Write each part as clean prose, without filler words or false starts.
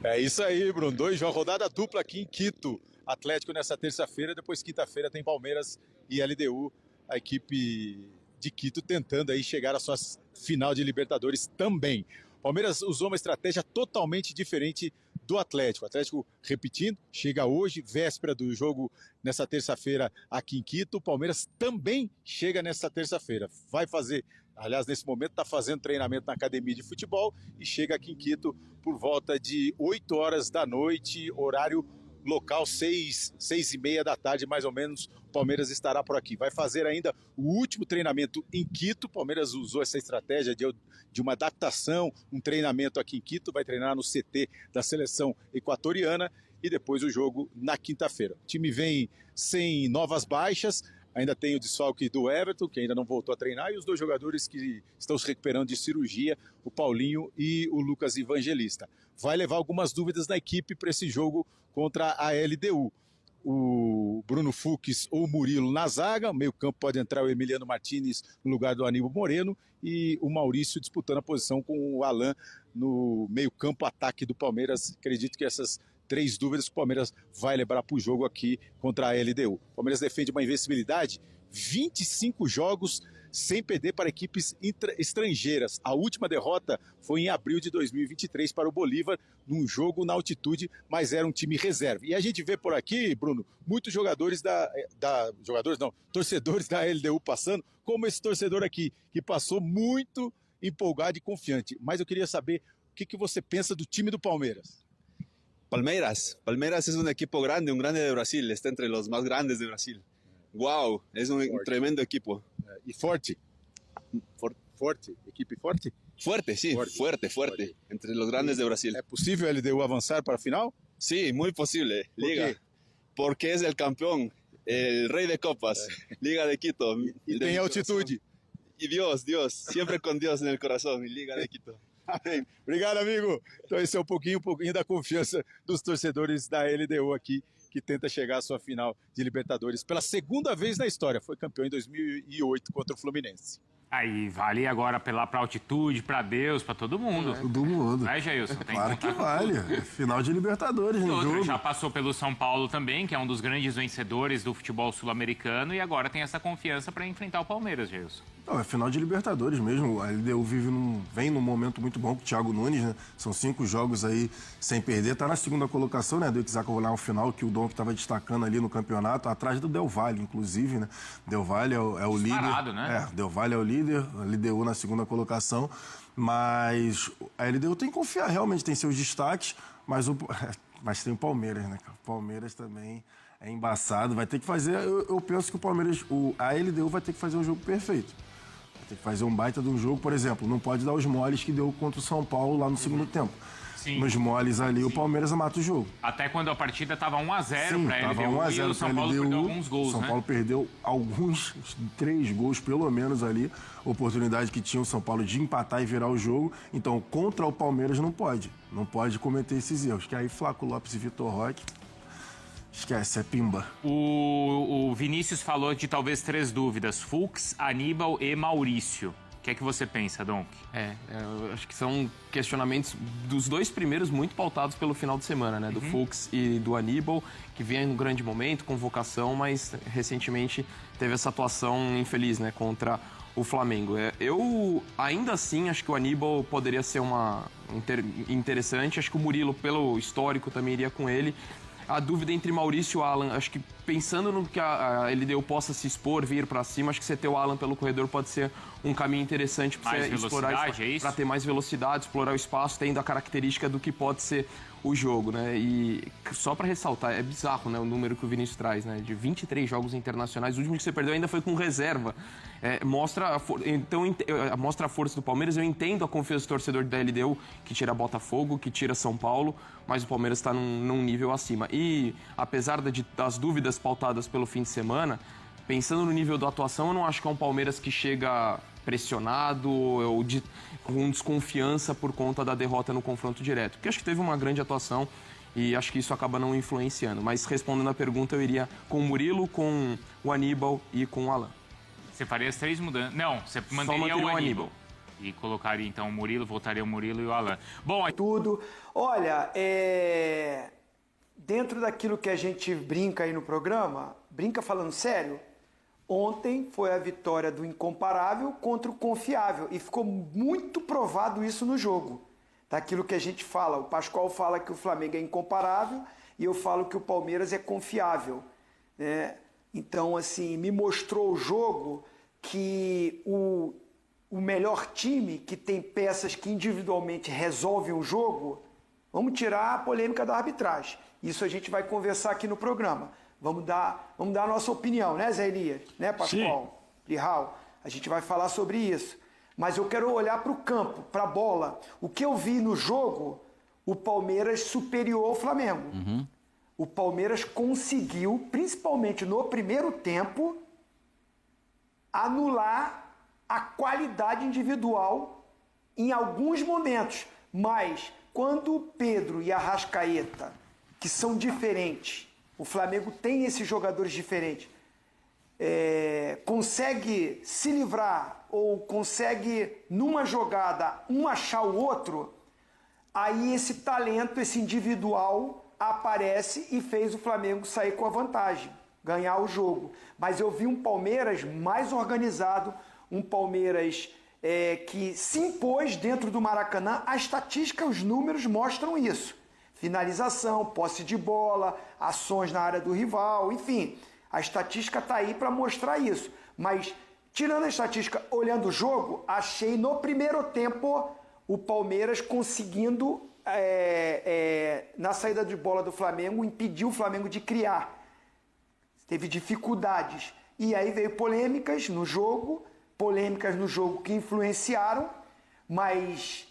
É isso aí, Bruno. Rodada dupla aqui em Quito. Atlético nessa terça-feira, depois quinta-feira tem Palmeiras e LDU, a equipe de Quito tentando aí chegar à sua final de Libertadores também. Palmeiras usou uma estratégia totalmente diferente do Atlético. O Atlético, repetindo, chega hoje, véspera do jogo nessa terça-feira aqui em Quito. O Palmeiras também chega nessa terça-feira. Vai fazer, aliás, nesse momento está fazendo treinamento na academia de futebol e chega aqui em Quito por volta de 8 horas da noite, horário local, 6h30 da tarde, mais ou menos, o Palmeiras estará por aqui. Vai fazer ainda o último treinamento em Quito. O Palmeiras usou essa estratégia de uma adaptação, um treinamento aqui em Quito, vai treinar no CT da seleção equatoriana e depois o jogo na quinta-feira. O time vem sem novas baixas, ainda tem o desfalque do Everton, que ainda não voltou a treinar, e os dois jogadores que estão se recuperando de cirurgia, o Paulinho e o Lucas Evangelista. Vai levar algumas dúvidas na equipe para esse jogo contra a LDU. O Bruno Fux ou o Murilo na zaga, no meio campo pode entrar o Emiliano Martinez no lugar do Aníbal Moreno e o Maurício disputando a posição com o Alan no meio campo ataque do Palmeiras. Acredito que essas 3 dúvidas que o Palmeiras vai levar para o jogo aqui contra a LDU. O Palmeiras defende uma invencibilidade, 25 jogos sem perder para equipes estrangeiras. A última derrota foi em abril de 2023 para o Bolívar, num jogo na altitude, mas era um time reserva. E a gente vê por aqui, Bruno, muitos torcedores da LDU passando, como esse torcedor aqui, que passou muito empolgado e confiante. Mas eu queria saber o que você pensa do time do Palmeiras. Palmeiras es un equipo grande, un grande de Brasil, está entre los más grandes de Brasil. Wow, es un tremendo equipo. E forte? Forte? Equipe forte? Fuerte, sí, fuerte. Entre los grandes de Brasil. ¿Es posible el LDU avanzar para final? Sí, muy posible. Liga. ¿Por qué? Porque es el campeón, el rey de copas, Liga de Quito. Y tiene altitude. Y Dios, siempre con Dios en el corazón, y Liga de Quito. Amém. Obrigado, amigo. Então esse é um pouquinho da confiança dos torcedores da LDU aqui, que tenta chegar à sua final de Libertadores pela segunda vez na história. Foi campeão em 2008 contra o Fluminense. Aí vale agora apelar para altitude, para Deus, para todo mundo. Todo mundo. Não é, Jailson? Claro que vale. Final de Libertadores no jogo. Já passou pelo São Paulo também, que é um dos grandes vencedores do futebol sul-americano, e agora tem essa confiança para enfrentar o Palmeiras, Jailson. Não, é final de Libertadores mesmo. A LDU vem num momento muito bom com o Thiago Nunes, né? São 5 jogos aí sem perder. Tá na segunda colocação, né? Do Hexagonal final, que o Dom que estava destacando ali no campeonato, atrás do Del Valle, inclusive, né? Del Valle é o líder. Né? Del Valle é o líder, a LDU na segunda colocação. Mas a LDU tem que confiar, realmente tem seus destaques, mas tem o Palmeiras, né? O Palmeiras também é embaçado, vai ter que fazer. Eu penso que a LDU vai ter que fazer um jogo perfeito. Tem que fazer um baita de um jogo, por exemplo, não pode dar os moles que deu contra o São Paulo lá no segundo tempo. Sim. Nos moles ali, o Palmeiras mata o jogo. Até quando a partida estava 1-0 para a LDU 1 a 0 e o São Paulo perdeu alguns gols, São Paulo perdeu 3 gols, pelo menos ali, oportunidade que tinha o São Paulo de empatar e virar o jogo. Então, contra o Palmeiras não pode cometer esses erros, que aí Flaco Lopes e Vitor Roque, esquece, é pimba. O Vinícius falou de talvez 3 dúvidas: Fux, Aníbal e Maurício. O que é que você pensa, Donk? Eu acho que são questionamentos dos 2 primeiros muito pautados pelo final de semana, né? Do Fux e do Aníbal, que vinha num grande momento, convocação, mas recentemente teve essa atuação infeliz, né? Contra o Flamengo. Eu, ainda assim, acho que o Aníbal poderia ser interessante. Acho que o Murilo, pelo histórico, também iria com ele. A dúvida entre Maurício e o Alan, acho que pensando no que a LDU possa se expor, vir para cima, acho que você ter o Alan pelo corredor pode ser um caminho interessante para você explorar, para ter mais velocidade, explorar o espaço, tendo a característica do que pode ser o jogo, né? E só para ressaltar, é bizarro, né, o número que o Vinícius traz, né? De 23 jogos internacionais, o último que você perdeu ainda foi com reserva. Mostra a força do Palmeiras. Eu entendo a confiança do torcedor da LDU, que tira Botafogo, que tira São Paulo, mas o Palmeiras está num nível acima. E apesar das dúvidas pautadas pelo fim de semana, pensando no nível da atuação, eu não acho que é um Palmeiras que chega pressionado ou com desconfiança por conta da derrota no confronto direto. Porque acho que teve uma grande atuação e acho que isso acaba não influenciando. Mas respondendo a pergunta, eu iria com o Murilo, com o Aníbal e com o Alan. Você faria as 3 mudanças? Não, você manteria o Aníbal. E colocaria então o Murilo, voltaria o Murilo e o Alan. Bom, Tudo. Olha, dentro daquilo que a gente brinca aí no programa, brinca falando sério, ontem foi a vitória do incomparável contra o confiável e ficou muito provado isso no jogo. Daquilo que a gente fala, o Pascoal fala que o Flamengo é incomparável e eu falo que o Palmeiras é confiável, né? Então, assim, me mostrou o jogo que o melhor time, que tem peças que individualmente resolvem o jogo, vamos tirar a polêmica da arbitragem. Isso a gente vai conversar aqui no programa. Vamos dar a nossa opinião, né, Zé Elias? Né, Pascoal? Lihal? A gente vai falar sobre isso. Mas eu quero olhar para o campo, para a bola. O que eu vi no jogo, o Palmeiras superior ao Flamengo. O Palmeiras conseguiu, principalmente no primeiro tempo, anular a qualidade individual em alguns momentos. Mas quando o Pedro e a Arrascaeta, que são diferentes, o Flamengo tem esses jogadores diferentes, consegue se livrar ou consegue, numa jogada, um achar o outro, aí esse talento, esse individual aparece e fez o Flamengo sair com a vantagem, ganhar o jogo. Mas eu vi um Palmeiras mais organizado, um Palmeiras que se impôs dentro do Maracanã. A estatística, os números mostram isso. Finalização, posse de bola, ações na área do rival, enfim. A estatística está aí para mostrar isso. Mas, tirando a estatística, olhando o jogo, achei no primeiro tempo o Palmeiras conseguindo, na saída de bola do Flamengo, impedir o Flamengo de criar. Teve dificuldades. E aí veio polêmicas no jogo que influenciaram, mas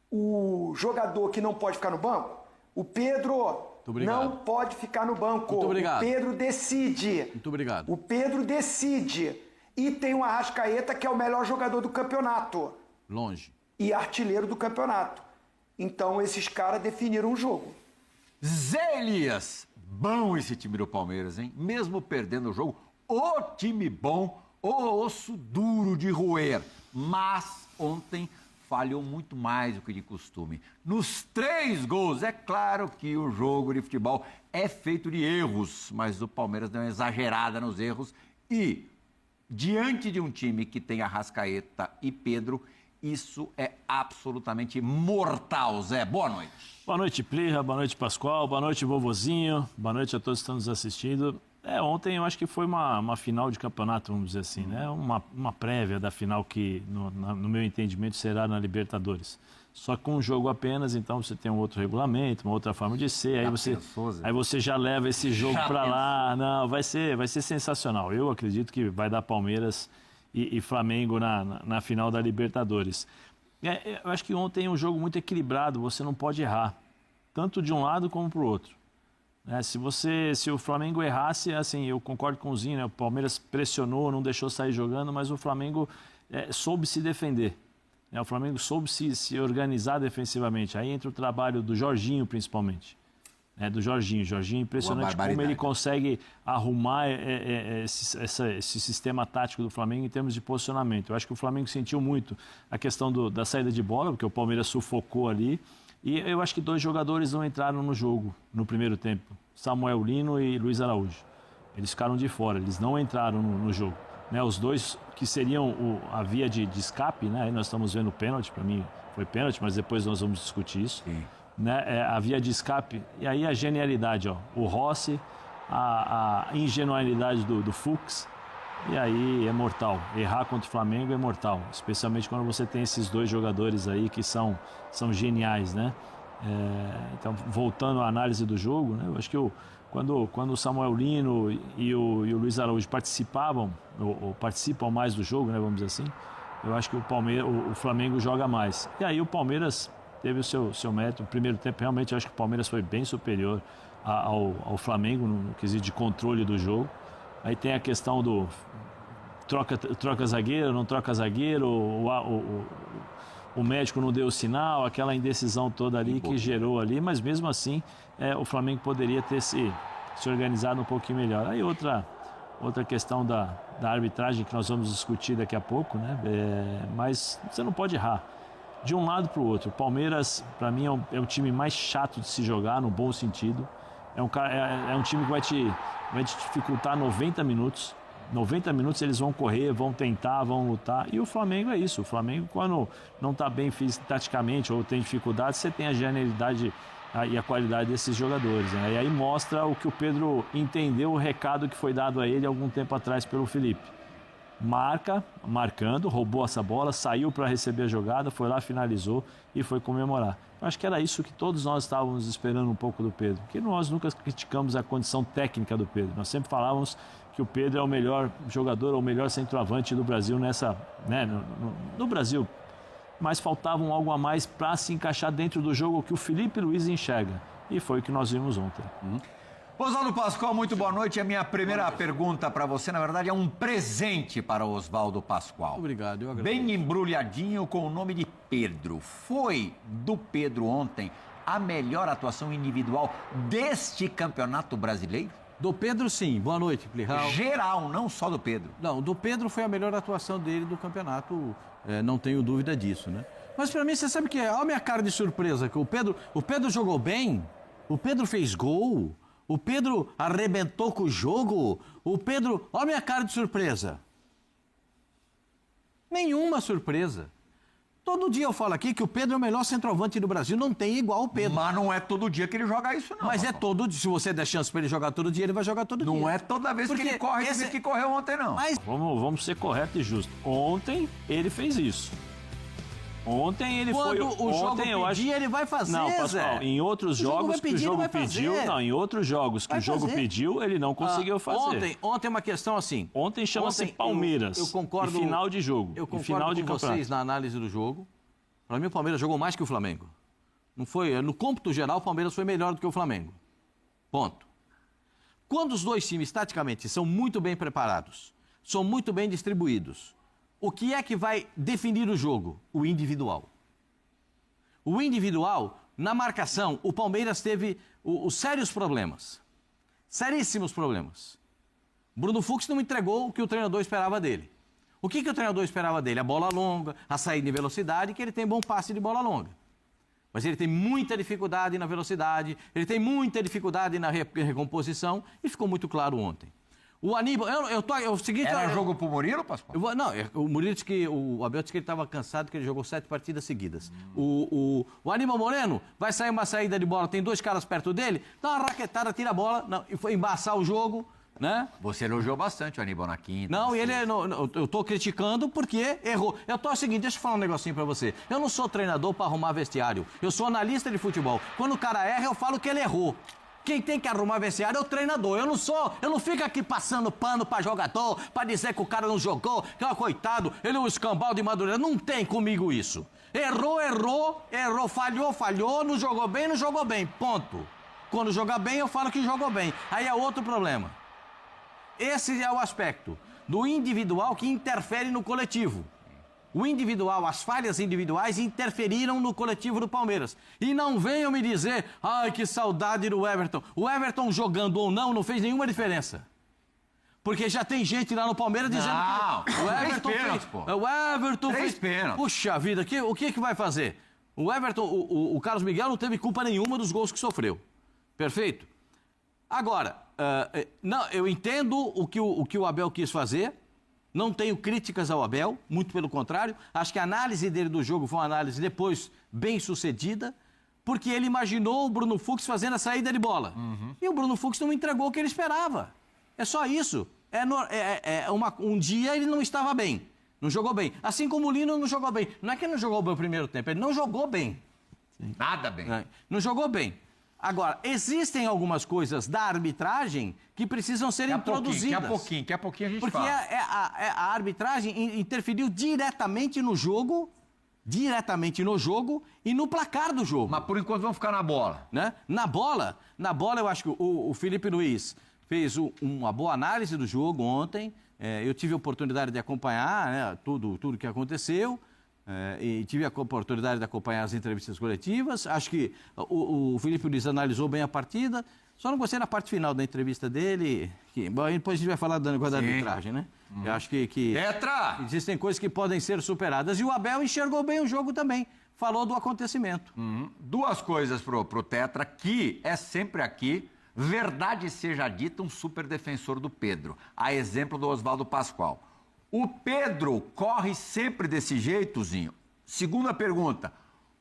o jogador que não pode ficar no banco, o Pedro não pode ficar no banco. Muito obrigado. O Pedro decide. Muito obrigado. O Pedro decide. E tem o Arrascaeta, que é o melhor jogador do campeonato. Longe. E artilheiro do campeonato. Então esses caras definiram o jogo. Zé Elias, bom esse time do Palmeiras, hein? Mesmo perdendo o jogo, o time bom, o osso duro de roer. Mas ontem falhou muito mais do que de costume. Nos 3 gols, é claro que o jogo de futebol é feito de erros, mas o Palmeiras deu uma exagerada nos erros e, diante de um time que tem Arrascaeta e Pedro, isso é absolutamente mortal. Zé, boa noite. Boa noite, Plirra, boa noite, Pascoal, boa noite, vovozinho, boa noite a todos que estão nos assistindo. Ontem eu acho que foi uma final de campeonato, vamos dizer assim, né? Uma prévia da final que, no meu entendimento, será na Libertadores. Só com um jogo apenas, então você tem um outro regulamento, uma outra forma de ser, aí você já leva esse jogo para lá. Não, vai ser sensacional. Eu acredito que vai dar Palmeiras e Flamengo na final da Libertadores. Eu acho que ontem é um jogo muito equilibrado, você não pode errar, tanto de um lado como para o outro. Se o Flamengo errasse, assim, eu concordo com o Zinho, né? O Palmeiras pressionou, não deixou sair jogando, mas o Flamengo soube se defender. O Flamengo soube se organizar defensivamente. Aí entra o trabalho do Jorginho, principalmente. Do Jorginho. Jorginho é impressionante como ele consegue arrumar esse sistema tático do Flamengo em termos de posicionamento. Eu acho que o Flamengo sentiu muito a questão da saída de bola, porque o Palmeiras sufocou ali. E eu acho que 2 jogadores não entraram no jogo no primeiro tempo. Samuel Lino e Luiz Araújo. Eles ficaram de fora, eles não entraram no jogo. Os 2 que seriam a via de escape, né? Aí nós estamos vendo o pênalti, para mim foi pênalti, mas depois nós vamos discutir isso. A via de escape, e aí a genialidade, o Rossi, a ingenuidade do Fux, e aí é mortal. Errar contra o Flamengo é mortal, especialmente quando você tem esses 2 jogadores aí que são geniais, né? Então, voltando à análise do jogo, né? Eu acho que quando o Samuel Lino e o Luiz Araújo participavam, ou participam mais do jogo, né, vamos dizer assim, eu acho que o Flamengo joga mais. E aí o Palmeiras teve o seu mérito. No primeiro tempo, realmente, eu acho que o Palmeiras foi bem superior ao Flamengo no quesito de controle do jogo. Aí tem a questão do troca zagueiro, não troca zagueiro, o médico não deu o sinal, aquela indecisão toda ali que gerou ali, mas mesmo assim o Flamengo poderia ter se organizado um pouquinho melhor. Aí outra outra questão da arbitragem que nós vamos discutir daqui a pouco, né? Mas você não pode errar de um lado para o outro. O Palmeiras, para mim, é um time mais chato de se jogar, no bom sentido. É um time que vai te dificultar 90 minutos. 90 minutos eles vão correr, vão tentar, vão lutar. E o Flamengo é isso. O Flamengo, quando não está bem taticamente ou tem dificuldade, você tem a genialidade e a qualidade desses jogadores, né? E aí mostra o que o Pedro entendeu, o recado que foi dado a ele algum tempo atrás pelo Felipe. Marcando, roubou essa bola, saiu para receber a jogada, foi lá, finalizou e foi comemorar. Eu acho que era isso que todos nós estávamos esperando um pouco do Pedro, porque nós nunca criticamos a condição técnica do Pedro. Nós sempre falávamos que o Pedro é o melhor jogador, ou o melhor centroavante do Brasil no Brasil. Mas faltava algo a mais para se encaixar dentro do jogo que o Felipe Luiz enxerga. E foi o que nós vimos ontem. Oswaldo Pascoal, muito boa noite. A minha primeira pergunta para você, na verdade, é um presente para Oswaldo Pascoal. Obrigado, eu agradeço. Bem embrulhadinho com o nome de Pedro. Foi do Pedro ontem a melhor atuação individual deste campeonato brasileiro? Do Pedro, sim. Boa noite, Plihal. Geral, não só do Pedro. Não, do Pedro foi a melhor atuação dele do campeonato, não tenho dúvida disso, né? Mas pra mim, você sabe que olha a minha cara de surpresa, que o Pedro jogou bem, o Pedro fez gol, o Pedro arrebentou com o jogo, o Pedro... Olha a minha cara de surpresa. Nenhuma surpresa. Todo dia eu falo aqui que o Pedro é o melhor centroavante do Brasil, não tem igual o Pedro. Mas não é todo dia que ele joga isso, não. Mas é todo dia, se você der chance pra ele jogar todo dia, ele vai jogar todo dia. Não é toda vez que ele corre, que correu ontem, não. Mas... Vamos ser corretos e justos. Ontem ele fez isso. Ontem ele foi... Quando o jogo pedir, ele vai fazer, Não, Pascoal, Zé. em outros jogos que o jogo pediu... Não, em outros jogos que o jogo pediu, ele não conseguiu fazer. Ontem é uma questão assim... Ontem chama-se Palmeiras. Eu concordo... E final de jogo. Eu concordo final de com campeonato. vocês na análise do jogo. Para mim, o Palmeiras jogou mais que o Flamengo. Não foi... No cômputo geral, o Palmeiras foi melhor do que o Flamengo. Ponto. Quando os dois times, taticamente, são muito bem preparados, são muito bem distribuídos, o que é que vai definir o jogo? O individual. O individual, na marcação, o Palmeiras teve os sérios problemas. Seríssimos problemas. Bruno Fux não entregou o que o treinador esperava dele. O que o treinador esperava dele? A bola longa, a saída em velocidade, que ele tem bom passe de bola longa. Mas ele tem muita dificuldade na velocidade, ele tem muita dificuldade na recomposição, e ficou muito claro ontem. O Aníbal, é o seguinte... Era jogo pro Murilo, Pascoal? O Murilo disse que... O Abel disse que ele estava cansado, que ele jogou 7 partidas seguidas. O Aníbal Moreno vai sair uma saída de bola, tem 2 caras perto dele, dá uma raquetada, tira a bola, e foi embaçar o jogo... Né? Você elogiou bastante o Aníbal na quinta. Não, eu tô criticando porque errou. É o seguinte, deixa eu falar um negocinho pra você. Eu não sou treinador pra arrumar vestiário. Eu sou analista de futebol. Quando o cara erra, eu falo que ele errou. Quem tem que arrumar vestiário é o treinador. Eu não fico aqui passando pano pra jogador, pra dizer que o cara não jogou, que é um coitado, ele é um escambau de Madureira. Não tem comigo isso. Errou, falhou, não jogou bem, ponto. Quando joga bem, eu falo que jogou bem. Aí é outro problema. Esse é o aspecto do individual que interfere no coletivo. O individual, as falhas individuais interferiram no coletivo do Palmeiras. E não venham me dizer, ai, que saudade do Everton. O Everton jogando ou não fez nenhuma diferença. Porque já tem gente lá no Palmeiras dizendo que o Everton fez. O Everton fez. Puxa vida, o que vai fazer? O Everton, o Carlos Miguel não teve culpa nenhuma dos gols que sofreu. Perfeito? Agora, não, eu entendo o que o Abel quis fazer, não tenho críticas ao Abel, muito pelo contrário, acho que a análise dele do jogo foi uma análise depois bem sucedida, porque ele imaginou o Bruno Fux fazendo a saída de bola. E o Bruno Fux não entregou o que ele esperava. É só isso. Um dia ele não estava bem, não jogou bem. Assim como o Lino não jogou bem. Não é que ele não jogou bem o primeiro tempo, ele não jogou bem. Nada bem. Não jogou bem. Agora, existem algumas coisas da arbitragem que precisam ser introduzidas. Daqui a pouquinho a gente fala. Porque a arbitragem interferiu diretamente no jogo e no placar do jogo. Mas por enquanto vamos ficar na bola. Né? Na bola eu acho que o Felipe Luiz fez uma boa análise do jogo ontem. Eu tive a oportunidade de acompanhar, né, tudo que aconteceu. e tive a oportunidade de acompanhar as entrevistas coletivas. Acho que o Felipe Luiz analisou bem a partida. Só não gostei da parte final da entrevista dele. Bom, depois a gente vai falar da negócio da arbitragem, né? Eu acho que existem coisas que podem ser superadas. E o Abel enxergou bem o jogo também. Falou do acontecimento. Duas coisas pro Tetra, que é sempre aqui, verdade seja dita, um super defensor do Pedro. A exemplo do Oswaldo Pascoal. O Pedro corre sempre desse jeito, Zinho. Segunda pergunta.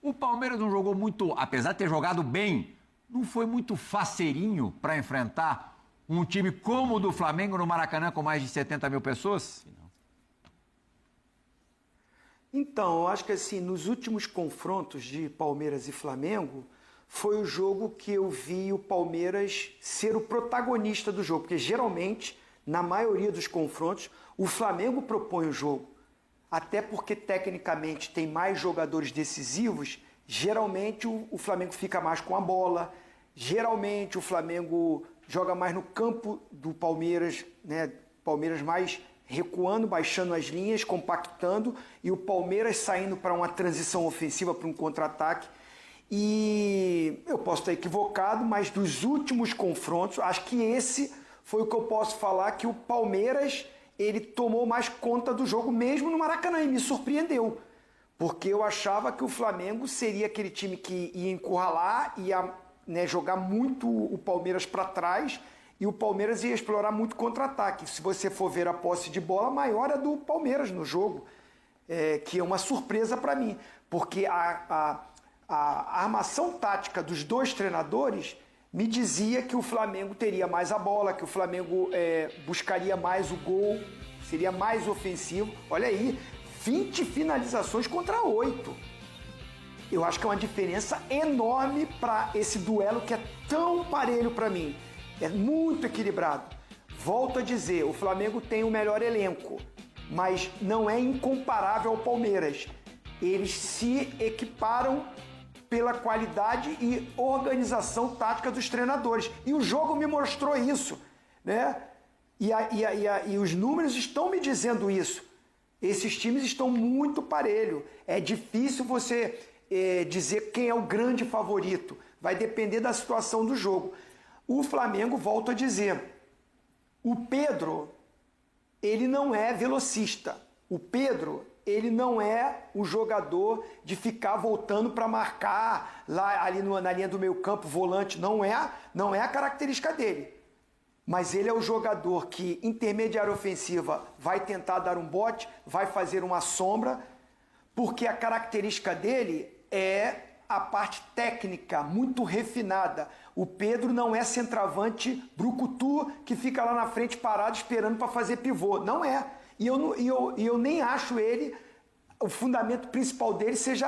O Palmeiras não jogou muito, apesar de ter jogado bem, não foi muito faceirinho para enfrentar um time como o do Flamengo no Maracanã com mais de 70 mil pessoas? Então, eu acho que assim, nos últimos confrontos de Palmeiras e Flamengo, foi o jogo que eu vi o Palmeiras ser o protagonista do jogo, porque geralmente, na maioria dos confrontos, o Flamengo propõe o jogo. Até porque, tecnicamente, tem mais jogadores decisivos, geralmente o Flamengo fica mais com a bola, geralmente o Flamengo joga mais no campo do Palmeiras, né? Palmeiras mais recuando, baixando as linhas, compactando, e o Palmeiras saindo para uma transição ofensiva, para um contra-ataque. E eu posso estar equivocado, mas dos últimos confrontos, acho que esse foi o que eu posso falar, que o Palmeiras ele tomou mais conta do jogo mesmo no Maracanã, e me surpreendeu. Porque eu achava que o Flamengo seria aquele time que ia encurralar, ia, né, jogar muito o Palmeiras para trás, e o Palmeiras ia explorar muito contra-ataque. Se você for ver a posse de bola, a maior é do Palmeiras no jogo, que é uma surpresa para mim, porque a armação tática dos dois treinadores me dizia que o Flamengo teria mais a bola, que o Flamengo buscaria mais o gol, seria mais ofensivo. Olha aí, 20 finalizações contra 8. Eu acho que é uma diferença enorme para esse duelo que é tão parelho para mim. É muito equilibrado. Volto a dizer, o Flamengo tem o melhor elenco, mas não é incomparável ao Palmeiras. Eles se equiparam pela qualidade e organização tática dos treinadores. E o jogo me mostrou isso, né? E os números estão me dizendo isso. Esses times estão muito parelho. É difícil você dizer quem é o grande favorito. Vai depender da situação do jogo. O Flamengo, volto a dizer, o Pedro, ele não é velocista. O Pedro, ele não é o jogador de ficar voltando para marcar lá ali na linha do meio campo, volante. Não é a característica dele. Mas ele é o jogador que, intermediária ofensiva, vai tentar dar um bote, vai fazer uma sombra, porque a característica dele é a parte técnica, muito refinada. O Pedro não é centroavante brucutu que fica lá na frente parado esperando para fazer pivô. Não é. E eu nem acho ele, o fundamento principal dele seja